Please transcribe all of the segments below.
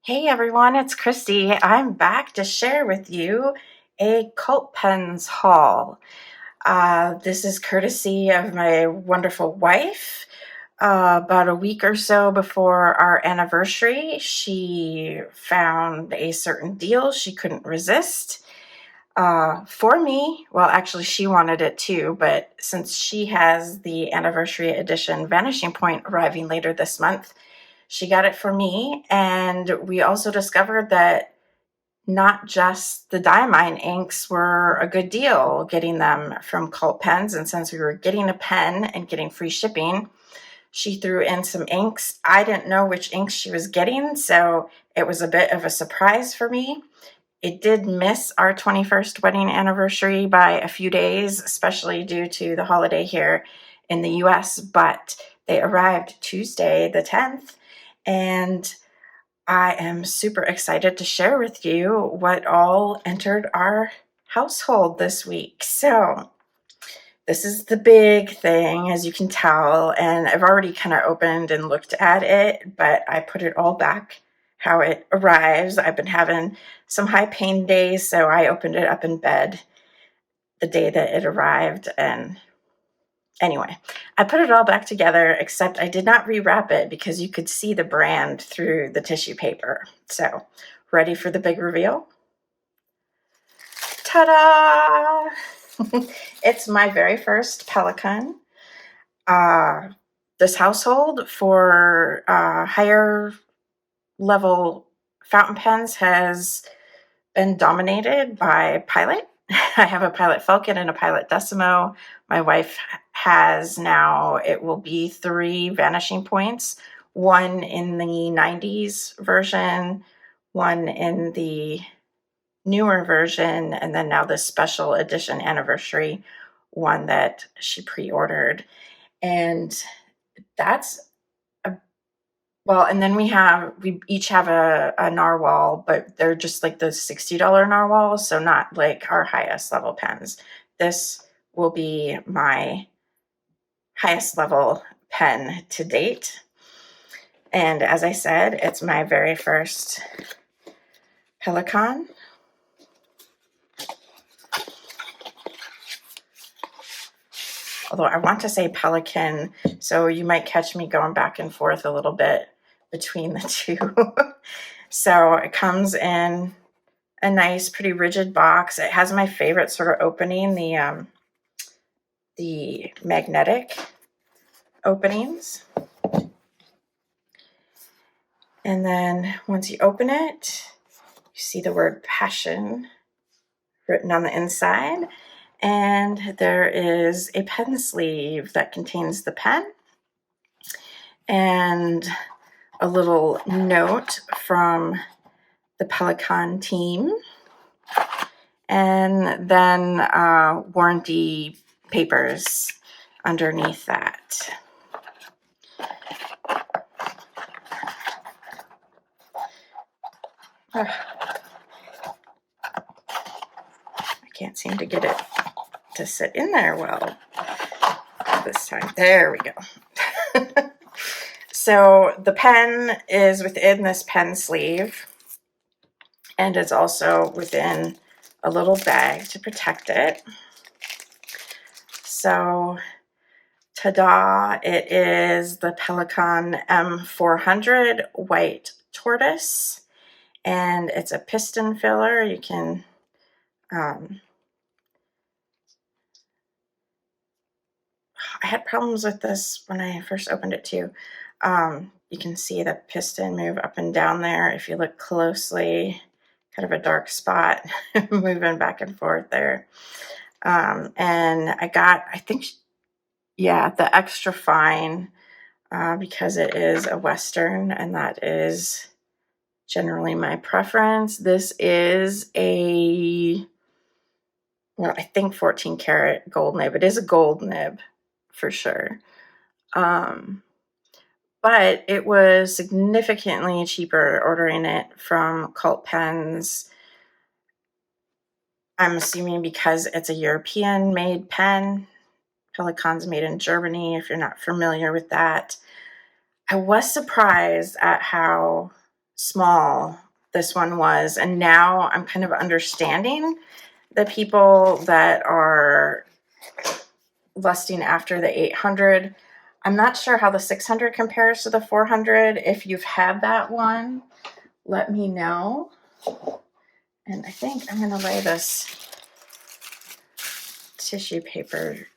Hey everyone, it's Christy. I'm back to share with you a Cult Pens haul. This is courtesy of my wonderful wife. About a week or so before our anniversary, she found a certain deal she couldn't resist. For me, well, actually, she wanted it too, but since she has the anniversary edition Vanishing Point arriving later this month, she got it for me. And we also discovered that not just the Diamine inks were a good deal getting them from Cult Pens. And since we were getting a pen and getting free shipping, she threw in some inks. I didn't know which inks she was getting, so it was a bit of a surprise for me. It did miss our 21st wedding anniversary by a few days, especially due to the holiday here in the US, but they arrived Tuesday, the 10th, and I am super excited to share with you what all entered our household this week. So, this is the big thing, as you can tell, and I've already kind of opened and looked at it, but I put it all back how it arrives. I've been having some high pain days, so I opened it up in bed the day that it arrived. And anyway, I put it all back together, except I did not rewrap it because you could see the brand through the tissue paper. So, ready for the big reveal? Ta-da! It's my very first Pelikan. This household for higher level fountain pens has been dominated by Pilot. I have a Pilot Falcon and a Pilot Decimo. My wife has now, it will be 3 Vanishing Points, one in the 90s version, one in the newer version, and then now this special edition anniversary one that she pre-ordered. And that's well, and then we each have a narwhal, but they're just like the $60 narwhals, so not like our highest level pens. This will be my highest level pen to date. And as I said, it's my very first Pelikan. Although I want to say Pelican, so you might catch me going back and forth a little bit between the two. So it comes in a nice, pretty rigid box. It has my favorite sort of opening, the magnetic openings. And then once you open it, you see the word passion written on the inside. And there is a pen sleeve that contains the pen and a little note from the Pelikan team, and then warranty papers underneath that. I can't seem to get it to sit in there well this time. There we go. So the pen is within this pen sleeve, and it's also within a little bag to protect it. So, ta-da, it is the Pelikan M400 White Tortoise, and it's a piston filler. You can I had problems with this when I first opened it too. You can see the piston move up and down there if you look closely, kind of a dark spot moving back and forth there. And I got, I think, yeah, the extra fine because it is a Western, and that is generally my preference. This is well, I think 14 karat gold nib. It is a gold nib for sure. But it was significantly cheaper ordering it from Cult Pens. I'm assuming because it's a European-made pen. Pelikan's made in Germany, if you're not familiar with that. I was surprised at how small this one was. And now I'm kind of understanding the people that are lusting after the 800. I'm not sure how the 600 compares to the 400. If you've had that one, let me know. And I think I'm going to lay this tissue paper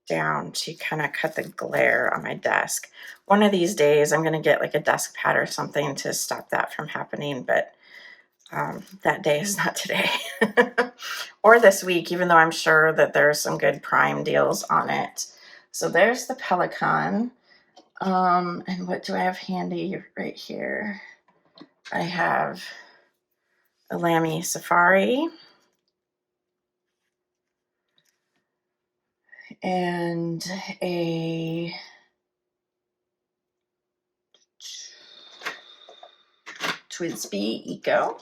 down to kind of cut the glare on my desk. One of these days, I'm going to get like a desk pad or something to stop that from happening, but that day is not today or this week, even though I'm sure that there's some good Prime deals on it. So there's the Pelican. And what do I have handy right here? I have a Lamy Safari and a TWSBI Eco.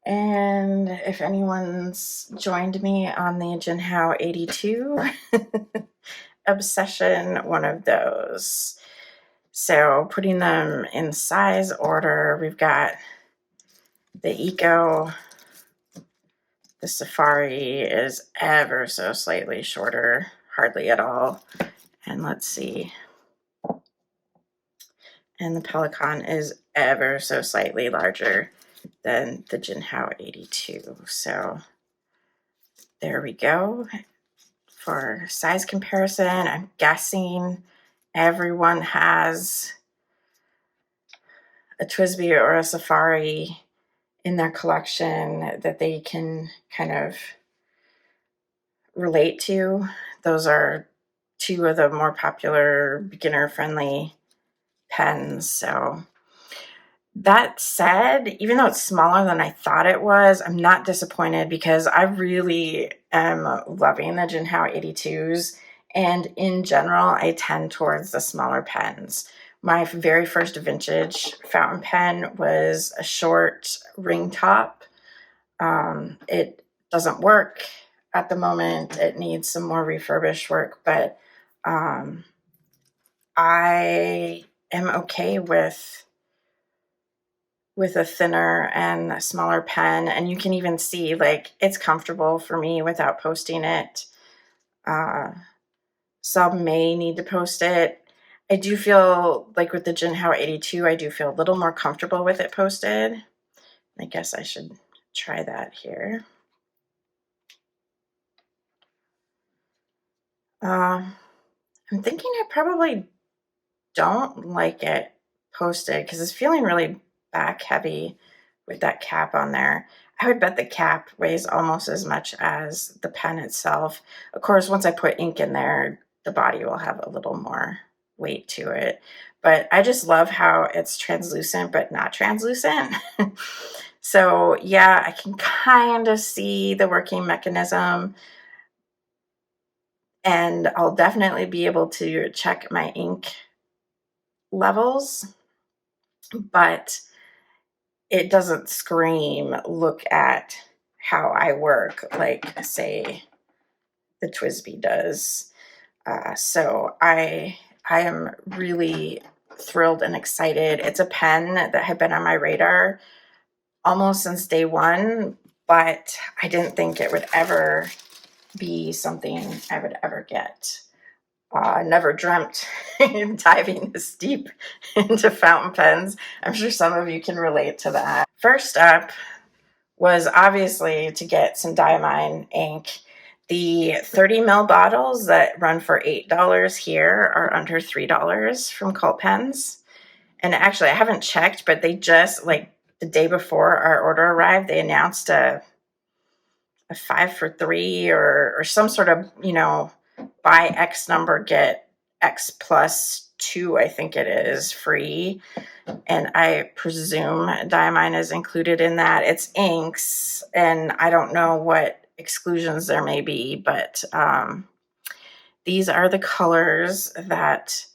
And if anyone's joined me on the Jinhao 82 obsession, one of those. So putting them in size order, we've got the Eco. The Safari is ever so slightly shorter, hardly at all. And let's see. And the Pelican is ever so slightly larger than the Jinhao 82. So there we go. For size comparison, I'm guessing everyone has a TWSBI or a Safari in their collection that they can kind of relate to. Those are two of the more popular beginner-friendly pens. So that said, even though it's smaller than I thought it was, I'm not disappointed because I really am loving the Jinhao 82s. And in general, I tend towards the smaller pens. My very first vintage fountain pen was a short ring top. It doesn't work at the moment. It needs some more refurbished work, but I am okay with a thinner and a smaller pen. And you can even see, like, it's comfortable for me without posting it. Some may need to post it. I do feel like with the Jinhao 82, I do feel a little more comfortable with it posted. I guess I should try that here. I'm thinking I probably don't like it posted because it's feeling really back heavy with that cap on there. I would bet the cap weighs almost as much as the pen itself. Of course, once I put ink in there, the body will have a little more weight to it. But I just love how it's translucent but not translucent. So yeah, I can kind of see the working mechanism. And I'll definitely be able to check my ink levels, but it doesn't scream, look at how I work like, say, the TWSBI does. So I am really thrilled and excited. It's a pen that had been on my radar almost since day one, but I didn't think it would ever be something I would ever get. Never dreamt diving this deep into fountain pens. I'm sure some of you can relate to that. First up was obviously to get some Diamine ink. The 30 ml bottles that run for $8 here are under $3 from Cult Pens. And actually, I haven't checked, but they just, like, the day before our order arrived, they announced a 5 for 3 or some sort of, buy X number, get X plus 2, I think it is, free. And I presume Diamine is included in that. It's inks, and I don't know what exclusions there may be, but these are the colors that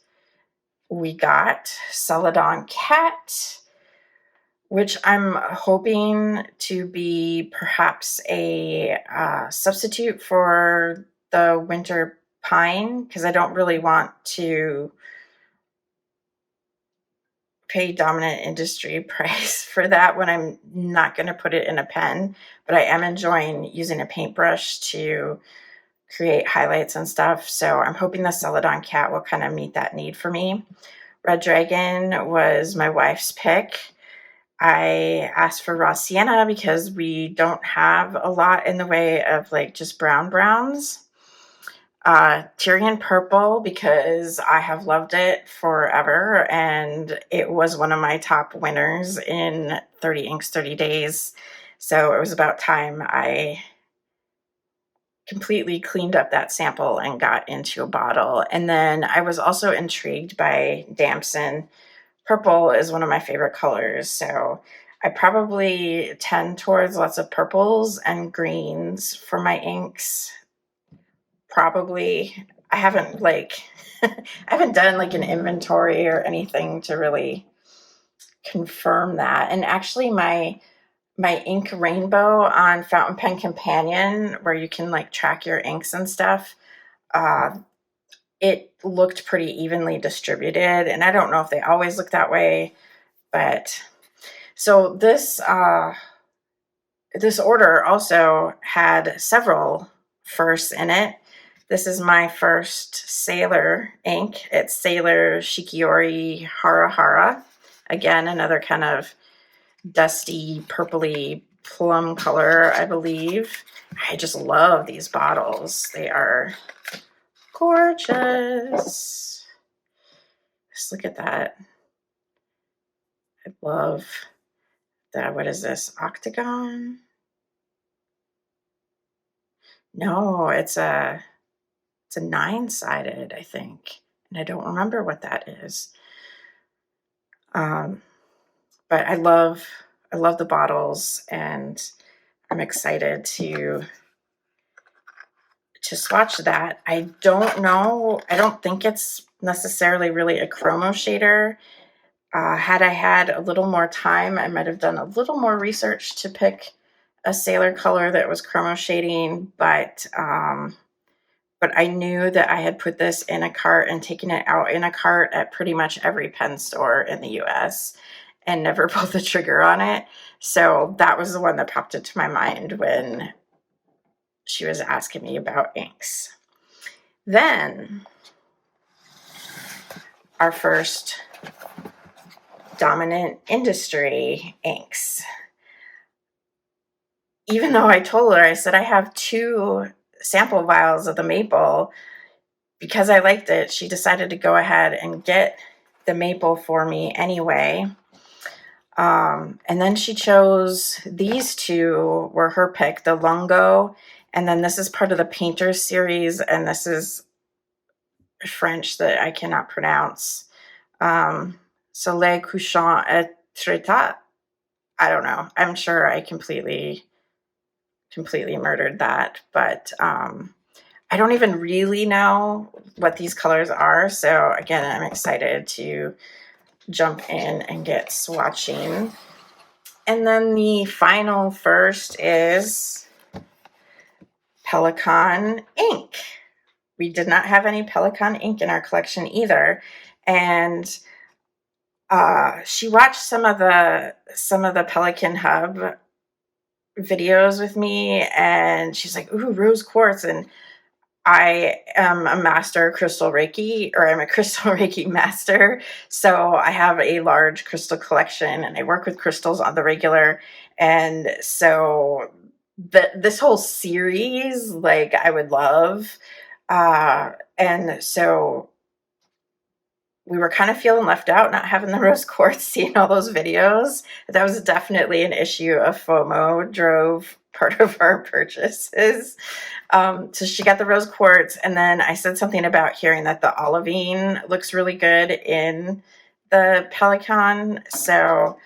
we got. Celadon Cat, which I'm hoping to be perhaps a substitute for the winter pine, because I don't really want to pay dominant industry price for that when I'm not going to put it in a pen. But I am enjoying using a paintbrush to create highlights and stuff. So I'm hoping the Celadon Cat will kind of meet that need for me. Red Dragon was my wife's pick. I asked for raw sienna because we don't have a lot in the way of like just brown browns. Tyrian Purple because I have loved it forever, and it was one of my top winners in 30 Inks 30 Days. So it was about time I completely cleaned up that sample and got into a bottle. And then I was also intrigued by Damson. Purple is one of my favorite colors, so I probably tend towards lots of purples and greens for my inks. Probably. I haven't I haven't done like an inventory or anything to really confirm that. And actually my ink rainbow on Fountain Pen Companion, where you can like track your inks and stuff, uh, it looked pretty evenly distributed. And I don't know if they always look that way, but so this order also had several firsts in it. This is my first Sailor ink. It's Sailor Shikiori Hara Hara. Again, another kind of dusty, purpley plum color, I believe. I just love these bottles. They are gorgeous. Just look at that. I love that. What is this? Octagon? No, it's a 9-sided, I think. And I don't remember what that is. But I love the bottles, and I'm excited to swatch that. I don't know. I don't think it's necessarily really a chromo shader. Had I had a little more time, I might have done a little more research to pick a Sailor color that was chromo shading, but I knew that I had put this in a cart and taken it out in a cart at pretty much every pen store in the US and never pulled the trigger on it. So that was the one that popped into my mind when she was asking me about inks. Then our first dominant industry inks. Even though I told her, I said I have 2 sample vials of the maple, because I liked it, she decided to go ahead and get the maple for me anyway. And then she chose these 2 were her pick, the Lungo, and then this is part of the Painters series, and this is French that I cannot pronounce. Soleil couchant et traitat. I don't know. I'm sure I completely murdered that, but I don't even really know what these colors are. So again, I'm excited to jump in and get swatching. And then the final first is Pelikan ink. We did not have any Pelikan ink in our collection either. And she watched some of the Pelikan Hub videos with me, and she's like, ooh, rose quartz. And I am a master crystal Reiki, or I'm a crystal Reiki master. So I have a large crystal collection, and I work with crystals on the regular. And so this whole series, like, I would love. And so we were kind of feeling left out, not having the rose quartz, seeing all those videos. That was definitely an issue of FOMO, drove part of our purchases. So she got the rose quartz, and then I said something about hearing that the olivine looks really good in the Pelikan. So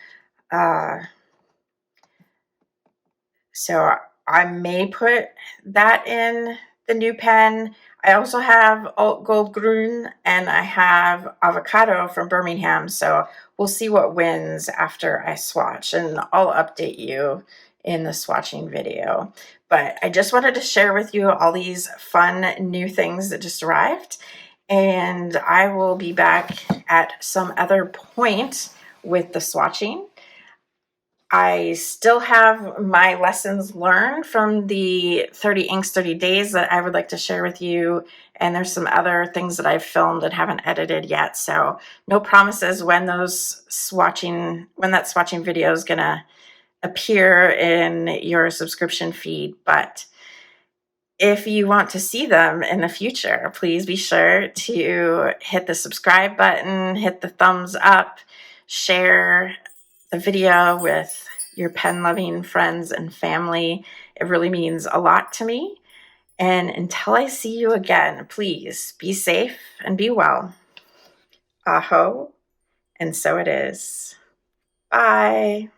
I may put that in the new pen. I also have Alt Goldgrün and I have Avocado from Birmingham. So we'll see what wins after I swatch, and I'll update you in the swatching video. But I just wanted to share with you all these fun new things that just arrived. And I will be back at some other point with the swatching. I still have my lessons learned from the 30 Inks 30 Days that I would like to share with you. And there's some other things that I've filmed and haven't edited yet. So no promises when that swatching video is going to appear in your subscription feed. But if you want to see them in the future, please be sure to hit the subscribe button, hit the thumbs up, share the video with your pen-loving friends and family. It really means a lot to me. And until I see you again, please be safe and be well. Aho, and so it is. Bye.